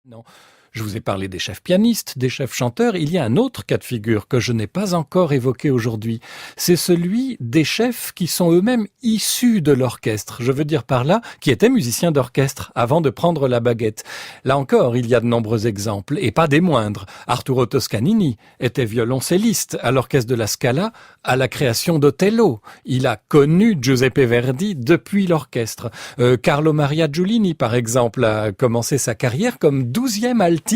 Non. Je vous ai parlé des chefs pianistes, des chefs chanteurs. Il y a un autre cas de figure que je n'ai pas encore évoqué aujourd'hui. C'est celui des chefs qui sont eux-mêmes issus de l'orchestre. Je veux dire par là, qui étaient musiciens d'orchestre avant de prendre la baguette. Là encore, il y a de nombreux exemples, et pas des moindres. Arturo Toscanini était violoncelliste à l'orchestre de la Scala à la création d'Othello. Il a connu Giuseppe Verdi depuis l'orchestre. Carlo Maria Giulini, par exemple, a commencé sa carrière comme 12e altiste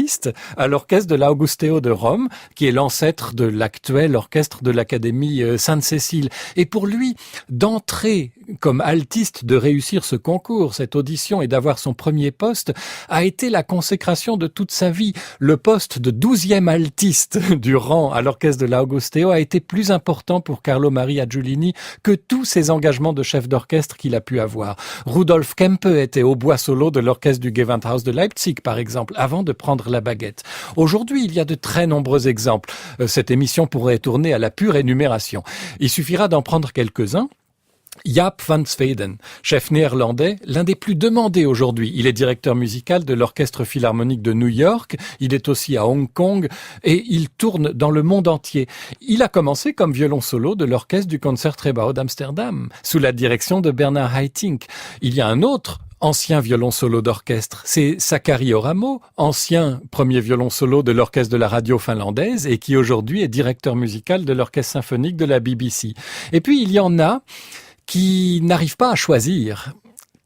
à l'orchestre de l'Augusteo de Rome, qui est l'ancêtre de l'actuel orchestre de l'Académie Sainte-Cécile. Et pour lui, d'entrer comme altiste, de réussir ce concours, cette audition et d'avoir son premier poste, a été la consécration de toute sa vie. Le poste de 12e altiste du rang à l'orchestre de l'Augusteo a été plus important pour Carlo Maria Giulini que tous ses engagements de chef d'orchestre qu'il a pu avoir. Rudolf Kempe était hautbois solo de l'orchestre du Gewandhaus de Leipzig, par exemple, avant de prendre la baguette. Aujourd'hui, il y a de très nombreux exemples. Cette émission pourrait tourner à la pure énumération. Il suffira d'en prendre quelques-uns. Jaap van Zweden, chef néerlandais, l'un des plus demandés aujourd'hui. Il est directeur musical de l'Orchestre Philharmonique de New York. Il est aussi à Hong Kong et il tourne dans le monde entier. Il a commencé comme violon solo de l'Orchestre du Concertgebouw d'Amsterdam, sous la direction de Bernard Haitink. Il y a un autre ancien violon solo d'orchestre, c'est Sakari Oramo, ancien premier violon solo de l'orchestre de la radio finlandaise et qui aujourd'hui est directeur musical de l'Orchestre symphonique de la BBC. Et puis il y en a qui n'arrivent pas à choisir,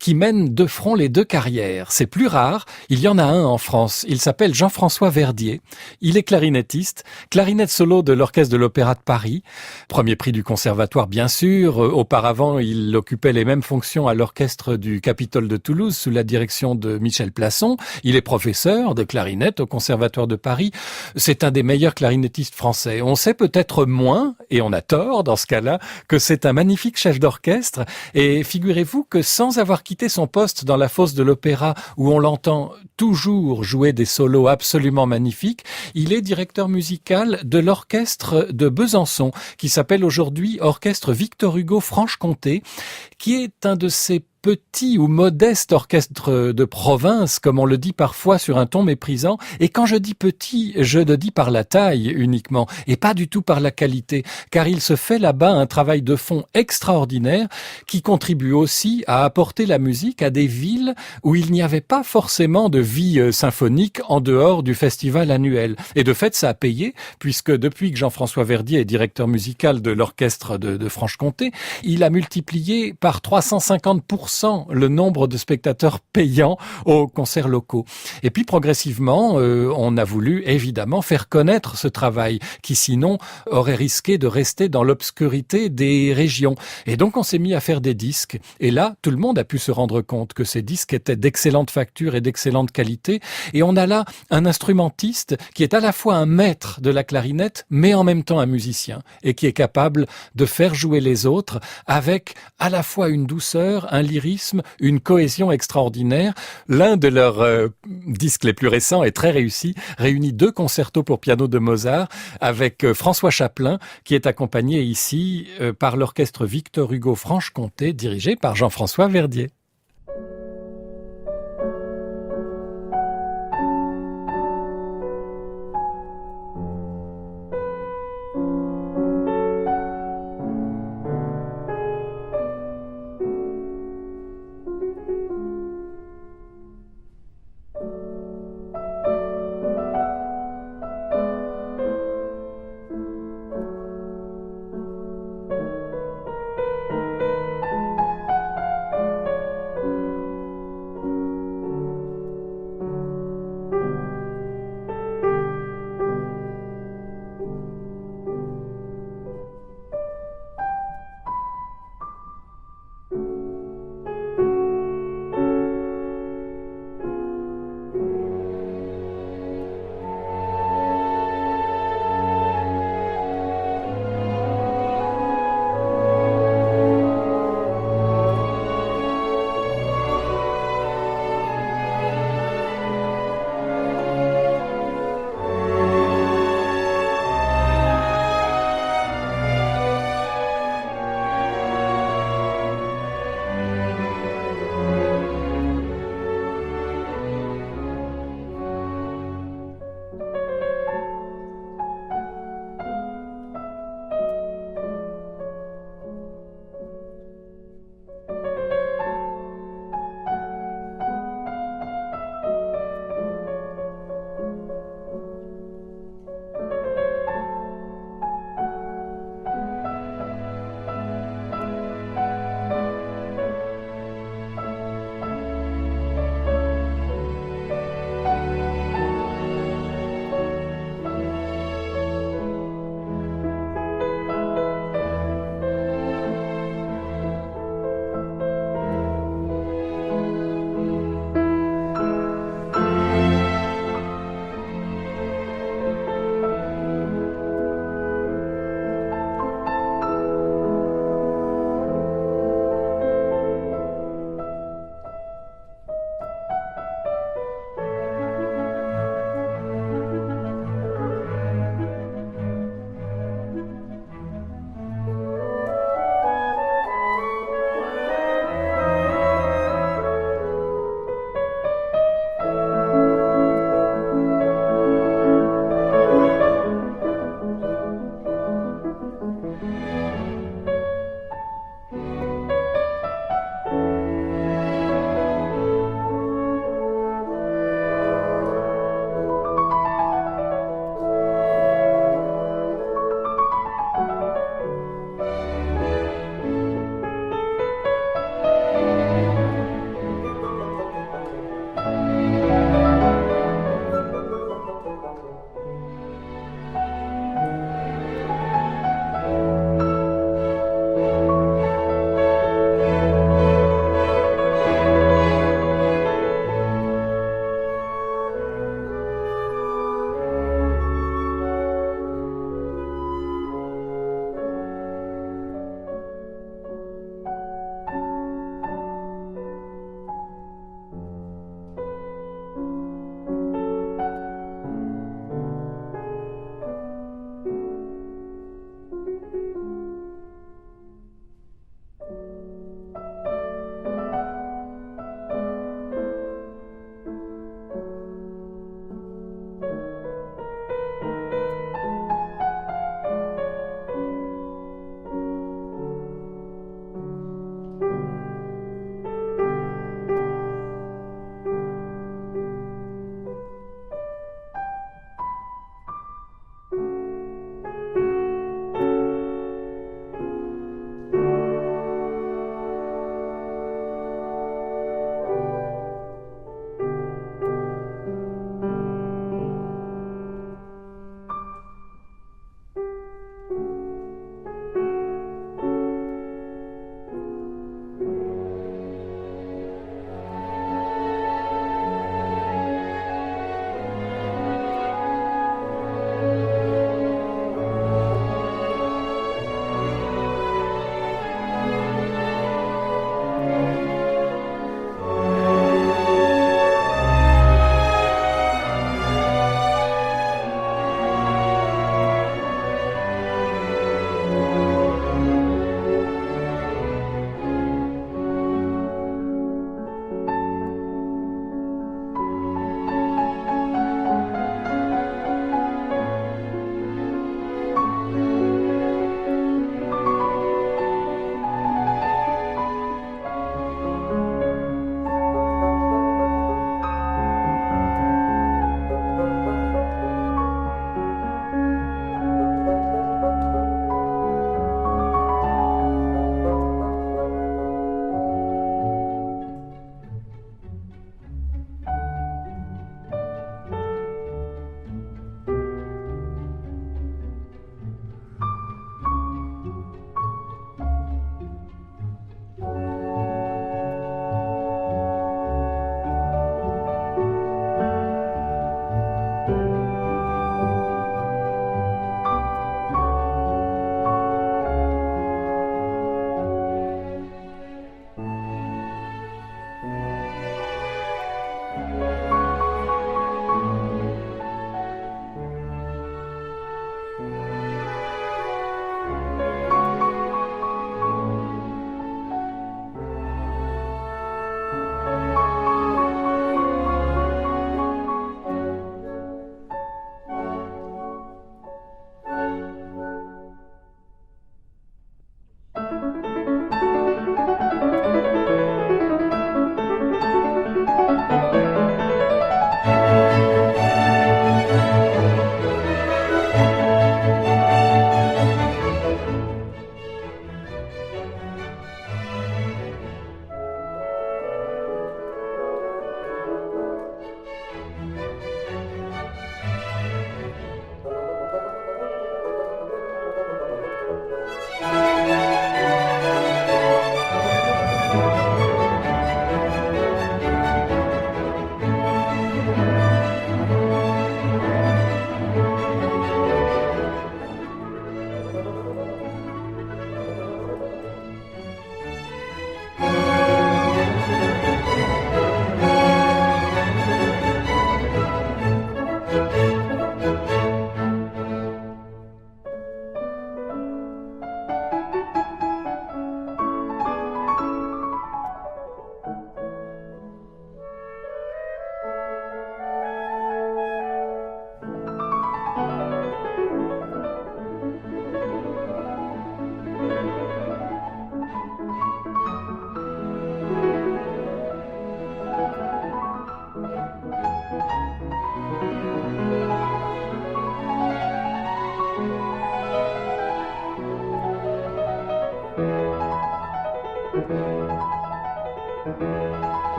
qui mènent de front les deux carrières. C'est plus rare, il y en a un en France. Il s'appelle Jean-François Verdier. Il est clarinettiste, clarinette solo de l'Orchestre de l'Opéra de Paris. Premier prix du Conservatoire, bien sûr. Auparavant, il occupait les mêmes fonctions à l'Orchestre du Capitole de Toulouse sous la direction de Michel Plasson. Il est professeur de clarinette au Conservatoire de Paris. C'est un des meilleurs clarinettistes français. On sait peut-être moins, et on a tort dans ce cas-là, que c'est un magnifique chef d'orchestre. Et figurez-vous que sans avoir quitté son poste dans la fosse de l'opéra où on l'entend toujours jouer des solos absolument magnifiques, il est directeur musical de l'orchestre de Besançon qui s'appelle aujourd'hui Orchestre Victor Hugo Franche-Comté, qui est un de ces petit ou modeste orchestre de province, comme on le dit parfois sur un ton méprisant. Et quand je dis petit, je le dis par la taille uniquement, et pas du tout par la qualité, car il se fait là-bas un travail de fond extraordinaire qui contribue aussi à apporter la musique à des villes où il n'y avait pas forcément de vie symphonique en dehors du festival annuel. Et de fait, ça a payé, puisque depuis que Jean-François Verdier est directeur musical de l'orchestre de Franche-Comté, il a multiplié par 350% le nombre de spectateurs payants aux concerts locaux. Et puis progressivement, on a voulu évidemment faire connaître ce travail qui sinon aurait risqué de rester dans l'obscurité des régions. Et donc on s'est mis à faire des disques. Et là, tout le monde a pu se rendre compte que ces disques étaient d'excellente facture et d'excellente qualité. Et on a là un instrumentiste qui est à la fois un maître de la clarinette, mais en même temps un musicien, et qui est capable de faire jouer les autres avec à la fois une douceur, un lyrisme, une cohésion extraordinaire. L'un de leurs disques les plus récents est très réussi, réunit 2 concertos pour piano de Mozart avec François Chaplin, qui est accompagné ici par l'orchestre Victor Hugo Franche-Comté, dirigé par Jean-François Verdier.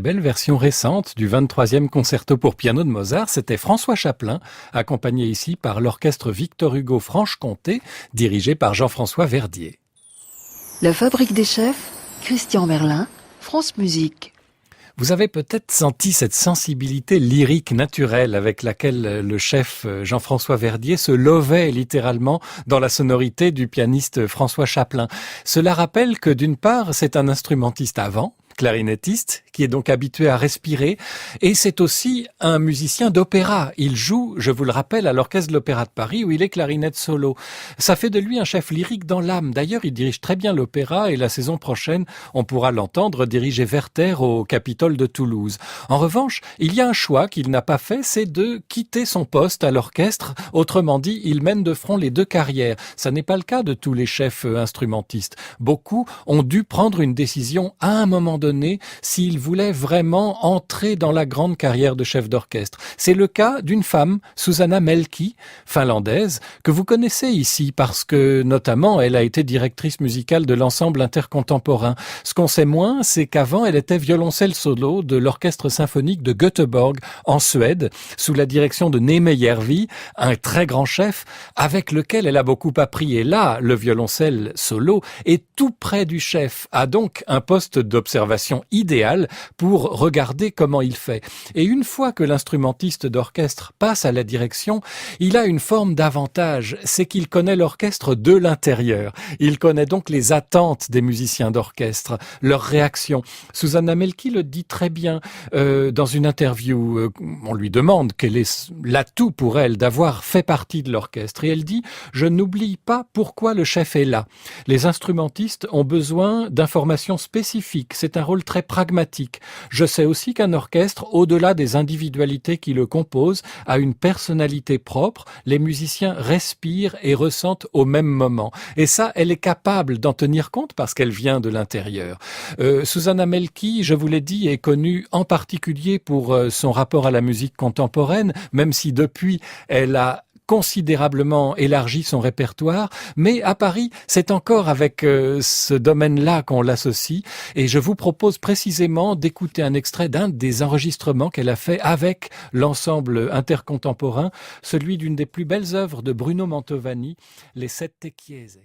belle version récente du 23e concerto pour piano de Mozart. C'était François Chaplin, accompagné ici par l'orchestre Victor Hugo Franche-Comté, dirigé par Jean-François Verdier. La Fabrique des chefs, Christian Merlin, France Musique. Vous avez peut-être senti cette sensibilité lyrique naturelle avec laquelle le chef Jean-François Verdier se lovait littéralement dans la sonorité du pianiste François Chaplin. Cela rappelle que d'une part, c'est un instrumentiste avant, clarinettiste, qui est donc habitué à respirer, et c'est aussi un musicien d'opéra. Il joue, je vous le rappelle, à l'Orchestre de l'Opéra de Paris, où il est clarinette solo. Ça fait de lui un chef lyrique dans l'âme. D'ailleurs, il dirige très bien l'opéra, et la saison prochaine, on pourra l'entendre diriger Werther au Capitole de Toulouse. En revanche, il y a un choix qu'il n'a pas fait, c'est de quitter son poste à l'orchestre. Autrement dit, il mène de front les deux carrières. Ça n'est pas le cas de tous les chefs instrumentistes. Beaucoup ont dû prendre une décision à un moment donné s'il voulait vraiment entrer dans la grande carrière de chef d'orchestre. C'est le cas d'une femme, Susanna Melki, finlandaise, que vous connaissez ici parce que, notamment, elle a été directrice musicale de l'ensemble intercontemporain. Ce qu'on sait moins, c'est qu'avant, elle était violoncelle solo de l'orchestre symphonique de Göteborg, en Suède, sous la direction de Némé Järvi, un très grand chef, avec lequel elle a beaucoup appris. Et là, le violoncelle solo est tout près du chef, a donc un poste d'observation idéale pour regarder comment il fait. Et une fois que l'instrumentiste d'orchestre passe à la direction, il a une forme d'avantage, c'est qu'il connaît l'orchestre de l'intérieur. Il connaît donc les attentes des musiciens d'orchestre, leurs réactions. Susanna Melki le dit très bien dans une interview. On lui demande quel est l'atout pour elle d'avoir fait partie de l'orchestre. Et elle dit « Je n'oublie pas pourquoi le chef est là. Les instrumentistes ont besoin d'informations spécifiques. C'est un rôle très pragmatique. Je sais aussi qu'un orchestre, au-delà des individualités qui le composent, a une personnalité propre. Les musiciens respirent et ressentent au même moment. Et ça, elle est capable d'en tenir compte parce qu'elle vient de l'intérieur. Susanna Melki, je vous l'ai dit, est connue en particulier pour son rapport à la musique contemporaine, même si depuis, elle a considérablement élargi son répertoire, mais à Paris, c'est encore avec ce domaine-là qu'on l'associe, et je vous propose précisément d'écouter un extrait d'un des enregistrements qu'elle a fait avec l'ensemble intercontemporain, celui d'une des plus belles œuvres de Bruno Mantovani, les Sette Chiese.